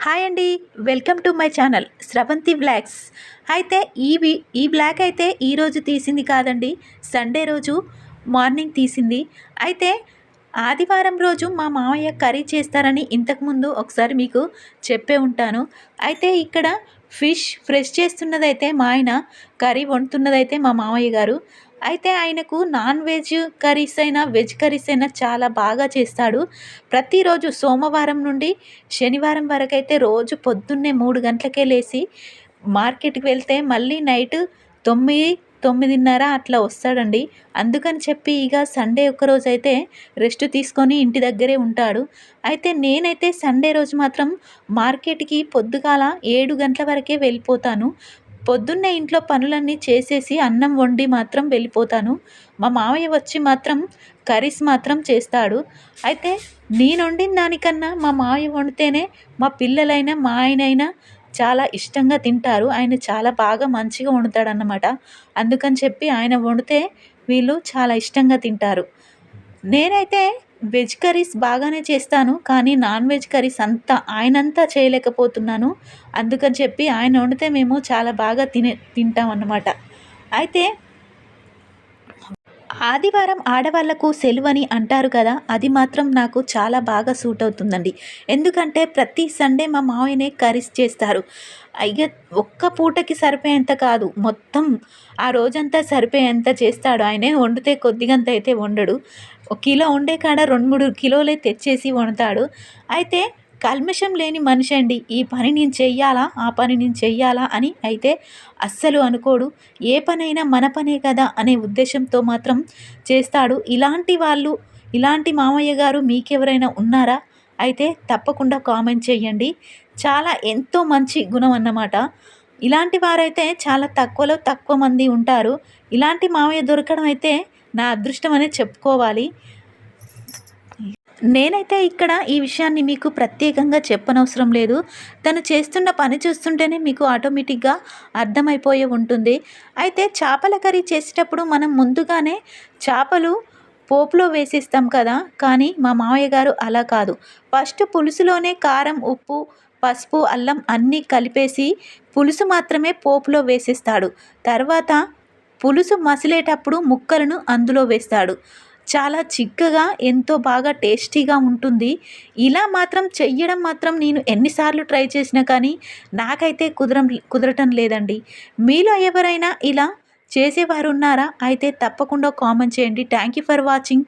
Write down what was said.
Hi అండి. Welcome to my channel Sravanthi blogs. అయితే ఈ బ్లాగ్ అయితే ఈరోజు తీసింది కాదండి, సండే రోజు మార్నింగ్ తీసింది. అయితే ఆదివారం రోజు మా మామయ్య కర్రీ చేస్తారని ఇంతకుముందు ఒకసారి మీకు చెప్పే ఉంటాను. అయితే ఇక్కడ ఫిష్ ఫ్రెష్ చేస్తున్నదైతే మా ఆయన, కర్రీ వండుతున్నదైతే మా మామయ్య గారు. అయితే ఆయనకు నాన్ వెజ్ కర్రీస్ అయినా వెజ్ కర్రీస్ అయినా చాలా బాగా చేస్తాడు. ప్రతిరోజు సోమవారం నుండి శనివారం వరకైతే రోజు పొద్దున్నే 3 గంటలకే లేచి మార్కెట్‌కి వెళ్తే మళ్ళీ నైట్ 9, 9:30 అట్లా వస్తాడండి. అందుకని చెప్పి ఇక సండే ఒక్కరోజైతే రెస్ట్ తీసుకొని ఇంటి దగ్గరే ఉంటాడు. అయితే నేనైతే సండే రోజు మాత్రం మార్కెట్‌కి పొద్దుగాల 7 గంటల వరకే వెళ్ళిపోతాను. పొద్దున్నే ఇంట్లో పనులన్నీ చేసేసి అన్నం వండి మాత్రం వెళ్ళిపోతాను. మా మామయ్య వచ్చి మాత్రం కర్రీస్ మాత్రం చేస్తాడు. అయితే నేను వండిన దానికన్నా మా మామయ్య వండితేనే మా పిల్లలైనా మా ఆయనైనా చాలా ఇష్టంగా తింటారు. ఆయన చాలా బాగా మంచిగా వండుతాడన్నమాట. అందుకని చెప్పి ఆయన వండితే వీళ్ళు చాలా ఇష్టంగా తింటారు. నేనైతే వెజ్ కర్రీస్ బాగానే చేస్తాను. కానీ నాన్ వెజ్ కర్రీస్ ఆయనంతా చేయలేకపోతున్నాను. అందుకని చెప్పి ఆయన వండితే మేము చాలా బాగా తింటామన్నమాట. అయితే ఆదివారం ఆడవాళ్లకు సెలవని అంటారు కదా, అది మాత్రం నాకు చాలా బాగా సూట్ అవుతుందండి. ఎందుకంటే ప్రతి సండే మా మావయ్యనే కర్రీస్ చేస్తారు. అయ్య ఒక్క పూటకి సరిపోయేంత కాదు, మొత్తం ఆ రోజంతా సరిపోయేంత చేస్తాడు. ఆయనే వండితే కొద్దిగంత అయితే వండడు. ఒక కిలో వండే కాడ 2, 3 కిలోలే తెచ్చేసి వండుతాడు. అయితే కల్మషం లేని మనిషి అండి. ఈ పని నేను చెయ్యాలా, ఆ పని నేను చెయ్యాలా అని అయితే అస్సలు అనుకోడు. ఏ పనైనా మన పనే కదా అనే ఉద్దేశంతో మాత్రం చేస్తాడు. ఇలాంటి మామయ్య గారు మీకెవరైనా ఉన్నారా? అయితే తప్పకుండా కామెంట్ చేయండి. చాలా ఎంతో మంచి గుణం అన్నమాట. ఇలాంటి వారైతే చాలా తక్కువలో తక్కువ మంది ఉంటారు. ఇలాంటి మామయ్య దొరకడం అయితే నా అదృష్టం అనే చెప్పుకోవాలి. నేనైతే ఇక్కడ ఈ విషయాన్ని మీకు ప్రత్యేకంగా చెప్పనవసరం లేదు. తను చేస్తున్న పని చూస్తుంటేనే మీకు ఆటోమేటిక్గా అర్థమైపోయే ఉంటుంది. అయితే చేపల కర్రీ చేసేటప్పుడు మనం ముందుగానే చేపలు పోపులో వేసేస్తాం కదా, కానీ మా మామయ్య గారు అలా కాదు. ఫస్ట్ పులుసులోనే కారం, ఉప్పు, పసుపు, అల్లం అన్నీ కలిపేసి పులుసు మాత్రమే పోపులో వేసేస్తాడు. తర్వాత పులుసు మసిలేటప్పుడు ముక్కలను అందులో వేస్తాడు. చాలా చిక్కగా ఎంతో బాగా టేస్టీగా ఉంటుంది. ఇలా మాత్రం చెయ్యడం మాత్రం నేను ఎన్నిసార్లు ట్రై చేసినా కానీ నాకైతే కుదరటం లేదండి. మీలో ఎవరైనా ఇలా చేసేవారు ఉన్నారా? అయితే తప్పకుండా కామెంట్ చేయండి. Thank you for watching.